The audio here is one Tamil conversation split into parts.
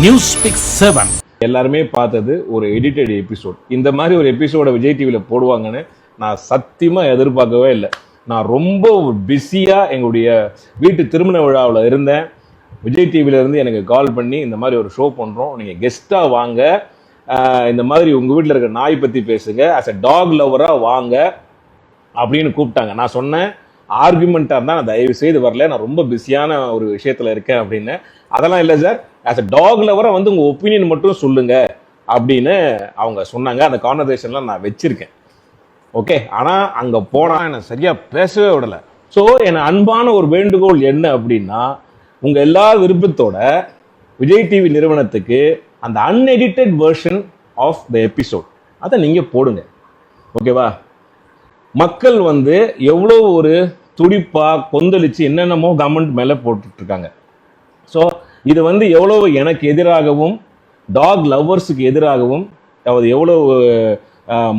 நியூஸ் பிக் 7 எல்லாருமே பார்த்தது ஒரு எடிட்டட் எபிசோட். இந்த மாதிரி ஒரு எபிசோட விஜய் டிவியில் போடுவாங்கன்னு நான் சத்தியமாக எதிர்பார்க்கவே இல்லை. நான் ரொம்ப பிஸியாக எங்களுடைய வீட்டு திருமண விழாவில் இருந்தேன். விஜய் டிவியிலேருந்து எனக்கு கால் பண்ணி இந்த மாதிரி ஒரு ஷோ பண்ணுறோம், நீங்கள் கெஸ்ட்டாக வாங்க, இந்த மாதிரி உங்கள் வீட்டில் இருக்கிற நாய் பற்றி பேசுங்க, ஆஸ் அ டாக் லவராக வாங்க அப்படின்னு கூப்பிட்டாங்க. நான் சொன்னேன், ஆர்குமெண்ட்டாக இருந்தால் நான் தயவு செய்து வரல, நான் ரொம்ப பிஸியான ஒரு விஷயத்தில் இருக்கேன் அப்படின்னு. அதெல்லாம் இல்லை சார், ஆஸ் அ டாக் லவராக வந்து உங்கள் ஒப்பீனியன் மட்டும் சொல்லுங்க அப்படின்னு அவங்க சொன்னாங்க. அந்த கான்வர்சேஷன்லாம் நான் வச்சிருக்கேன். ஓகே, ஆனால் அங்கே போனால் என்னை சரியாக பேசவே விடலை. ஸோ என் அன்பான ஒரு வேண்டுகோள் என்ன அப்படின்னா, உங்கள் எல்லா விருப்பத்தோட விஜய் டிவி நிறுவனத்துக்கு அந்த unedited version of the episode அதை நீங்கள் போடுங்க. ஓகேவா? மக்கள் வந்து எவ்வளோ ஒரு துடிப்பாக கொந்தளிச்சு என்னென்னமோ கவர்மெண்ட் மேலே போட்டுட்ருக்காங்க. ஸோ இது வந்து எவ்வளோ எனக்கு எதிராகவும் டாக் லவ்வர்ஸுக்கு எதிராகவும் அது எவ்வளோ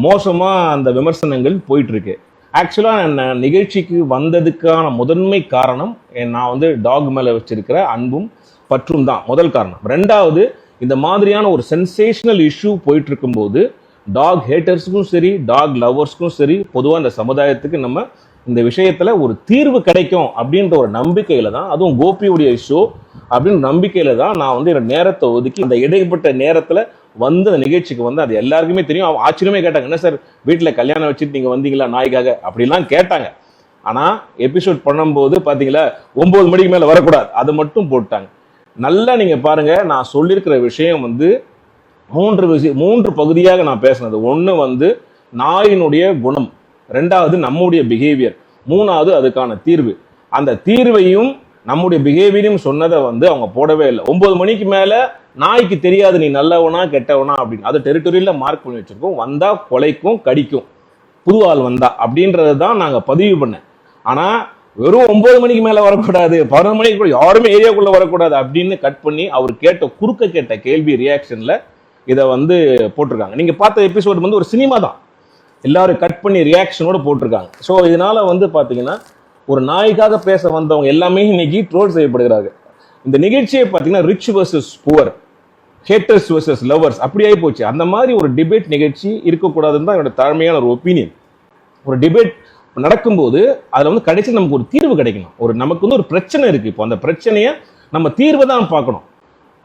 மோசமாக அந்த விமர்சனங்கள் போயிட்டுருக்கு. ஆக்சுவலாக நான் நிகழ்ச்சிக்கு வந்ததுக்கான முதன்மை காரணம் நான் வந்து டாக் மேலே வச்சிருக்கிற அன்பும் பற்றும் தான் முதல் காரணம். ரெண்டாவது, இந்த மாதிரியான ஒரு சென்சேஷனல் இஷ்யூ போயிட்டு இருக்கும்போது டாக் ஹேட்டர்ஸுக்கும் சரி டாக் லவ்வர்ஸ்க்கும் சரி பொதுவாக இந்த சமுதாயத்துக்கு நம்ம இந்த விஷயத்துல ஒரு தீர்வு கிடைக்கும் அப்படின்ற ஒரு நம்பிக்கையில தான், அதுவும் கோபியுடைய ஷோ அப்படின்னு நம்பிக்கையில தான் நான் வந்து என்னோட நேரத்தை ஒதுக்கி அந்த இடைப்பட்ட நேரத்துல வந்து அந்த நிகழ்ச்சிக்கு வந்து, அது எல்லாருக்குமே தெரியும். அவங்க ஆச்சரியமே கேட்டாங்க, என்ன சார் வீட்டில் கல்யாணம் வச்சுட்டு நீங்க வந்தீங்களா நாய்க்காக அப்படிலாம் கேட்டாங்க. ஆனா எபிசோட் பண்ணும்போது பாத்தீங்களா 9 மணிக்கு மேல வரக்கூடாது, அது மட்டும் போட்டாங்க. நல்லா நீங்க பாருங்க, நான் சொல்லியிருக்கிற விஷயம் வந்து மூன்று பகுதியாக நான் பேசினது. ஒன்று வந்து நாயினுடைய குணம், ரெண்டாவது நம்முடைய பிஹேவியர், மூணாவது அதுக்கான தீர்வு. அந்த தீர்வையும் நம்முடைய பிஹேவியரையும் சொன்னதை வந்து அவங்க போடவே இல்லை. 9 மணிக்கு மேல நாய்க்கு தெரியாது நீ நல்லவனா கெட்டவனா அப்படின்னு, அது டெரிட்டரியில மார்க் பண்ணி வச்சிருக்கோம். வந்தா கொலைக்கும் கடிக்கும் புது ஆள் வந்தா அப்படின்றத தான் நாங்க பதிவு பண்ணேன். ஆனா வெறும் 9 மணிக்கு மேல வரக்கூடாது, 11 மணிக்கு கூட யாருமே ஏரியாக்குள்ள வரக்கூடாது அப்படின்னு கட் பண்ணி அவர் கேட்ட கேள்வி ரியாக்ஷன்ல இதை வந்து போட்டிருக்காங்க. நீங்க பார்த்த எபிசோடு வந்து ஒரு சினிமா தான், எல்லாரும் கட் பண்ணி ரியாக்ஷனோட போட்டிருக்காங்க. ஸோ இதனால வந்து பாத்தீங்கன்னா ஒரு நாய்க்காக பேச வந்தவங்க எல்லாமே இன்னைக்கு ட்ரோல் செய்யப்படுகிறார்கள். இந்த நிகழ்ச்சியை பார்த்தீங்கன்னா rich versus poor, haters versus lovers அப்படி ஆகி போச்சு. அந்த மாதிரி ஒரு டிபேட் நிகழ்ச்சி இருக்கக்கூடாதுன்னு தான் என்னோட தாழ்மையான ஒரு ஒப்பீனியன். ஒரு டிபேட் நடக்கும்போது அதில் வந்து கடைசி நமக்கு ஒரு தீர்வு கிடைக்கணும். நமக்கு வந்து ஒரு பிரச்சனை இருக்கு, இப்போ அந்த பிரச்சனையை நம்ம தீர்வை தான் பார்க்கணும்.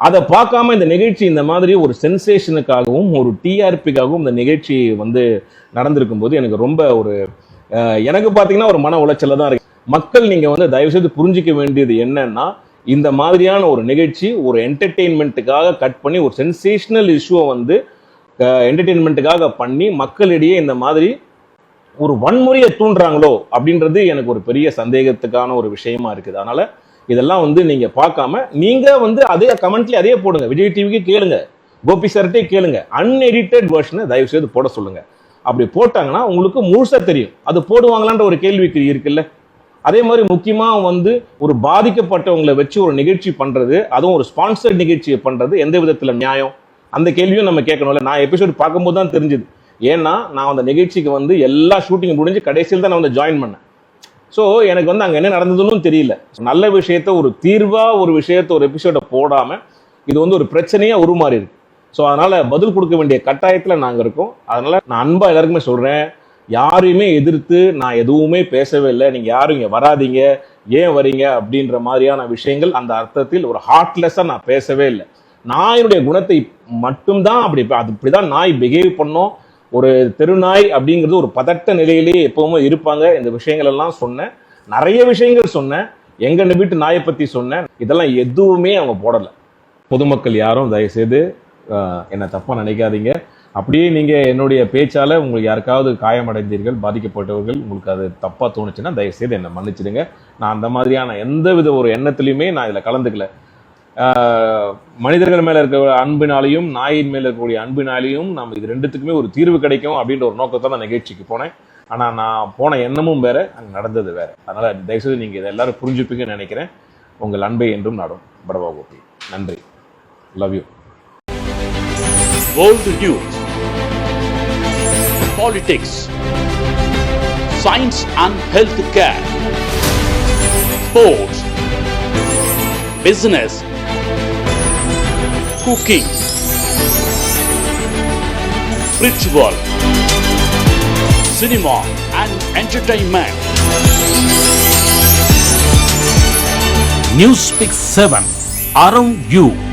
அதை பார்க்காம இந்த நிகழ்ச்சி இந்த மாதிரி ஒரு சென்சேஷனுக்காகவும் ஒரு டிஆர்பிக்காகவும் இந்த நிகழ்ச்சி வந்து நடந்திருக்கும் போது எனக்கு ரொம்ப எனக்கு பார்த்தீங்கன்னா ஒரு மன உளைச்சல தான் இருக்கு. மக்கள் நீங்க வந்து தயவு செய்து புரிஞ்சிக்க வேண்டியது என்னன்னா, இந்த மாதிரியான ஒரு நிகழ்ச்சி ஒரு என்டர்டெயின்மெண்ட்டுக்காக கட் பண்ணி ஒரு சென்சேஷனல் இஷ்யூவை வந்து என்டர்டெயின்மெண்ட்டுக்காக பண்ணி மக்களிடையே இந்த மாதிரி ஒரு வன்முறையை தூண்டுறாங்களோ அப்படின்றது எனக்கு ஒரு பெரிய சந்தேகத்துக்கான ஒரு விஷயமா இருக்குது. அதனால இதெல்லாம் வந்து நீங்க பார்க்காம நீங்க வந்து அதே கமெண்ட்ல அதே போடுங்க, விஜய் டிவிக்கு கேளுங்க, கோபி சார்ட்டே கேளுங்க, அன்எடிட்டட் வெர்ஷனை தயவு செய்து போட சொல்லுங்க. அப்படி போட்டாங்கன்னா உங்களுக்கு முழுசா தெரியும். அது போடுவாங்களான்ற ஒரு கேள்விக்குறி இருக்குல்ல. அதே மாதிரி முக்கியமா வந்து ஒரு பாதிக்கப்பட்டவங்களை வச்சு ஒரு நிகழ்ச்சி பண்றது, அதுவும் ஒரு ஸ்பான்சர்ட் நிகழ்ச்சியை பண்றது எந்த விதத்துல நியாயம், அந்த கேள்வியும் நம்ம கேட்கணும்ல. நான் எபிசோடு பார்க்கும்போது தான் தெரிஞ்சுது. ஏன்னா நான் அந்த நிகழ்ச்சிக்கு வந்து எல்லா ஷூட்டிங் முடிஞ்சு கடைசியில் தான் நான் வந்து ஜாயின் பண்ணேன். ஸோ எனக்கு வந்து அங்கே என்ன நடந்ததுன்னு தெரியல. நல்ல விஷயத்த ஒரு தீர்வா ஒரு விஷயத்த ஒரு எபிசோட போடாம இது வந்து ஒரு பிரச்சனையா உருமாறி இருக்கு. ஸோ அதனால பதில் கொடுக்க வேண்டிய கட்டாயத்தில் நாங்கள் இருக்கோம். அதனால நான் அன்பா எல்லாருக்குமே சொல்றேன், யாரையுமே எதிர்த்து நான் எதுவுமே பேசவே இல்லை. நீங்க யாரும் இங்க வராதீங்க, ஏன் வரீங்க அப்படின்ற மாதிரியான விஷயங்கள் அந்த அர்த்தத்தில் ஒரு ஹார்ட்லெஸ்ஸா நான் பேசவே இல்லை. நாயினுடைய குணத்தை மட்டும்தான் அப்படிதான் நாய் பிஹேவ் பண்ணோம். ஒரு தெருநாய் அப்படிங்கிறது ஒரு பதட்ட நிலையிலேயே எப்பவுமே இருப்பாங்க. இந்த விஷயங்கள் எல்லாம் சொன்னேன், நிறைய விஷயங்கள் சொன்னேன், எங்க வீட்டு நாயை பத்தி சொன்னேன். இதெல்லாம் எதுவுமே அவங்க போடல. பொதுமக்கள் யாரும் தயவு செய்து என்ன தப்பா நினைக்காதீங்க. அப்படியே நீங்க என்னுடைய பேச்சால உங்களுக்கு யாருக்காவது காயமடைந்தீர்கள், பாதிக்கப்பட்டவர்கள், உங்களுக்கு அது தப்பா தோணுச்சுன்னா தயவு செய்து என்னை மன்னிச்சிடுங்க. நான் அந்த மாதிரியான எந்தவித ஒரு எண்ணத்திலையுமே நான் இதுல கலந்துக்கல. மனிதர்கள் மேல இருக்க அன்பினாலையும் நாயின் மேல இருக்கக்கூடிய அன்பினாலையும் நம்ம இது ரெண்டுத்துக்குமே ஒரு தீர்வு கிடைக்கும் அப்படின்ற ஒரு நோக்கத்தை நான் நிகழ்ச்சிக்கு போனேன். ஆனா நான் போன எண்ணமும் வேற, அங்க நடந்தது வேற. அதனால தயவுசெய்து நீங்க இதை எல்லாரும் புரிஞ்சுப்பீங்கன்னு நினைக்கிறேன். உங்கள் அன்பை என்றும் நாடும். படவா கோபி. நன்றி. Love you. World News, Politics, Science and Health Care, Sports, Business, cooking, ritual, cinema and entertainment. Newspeak 7 around you.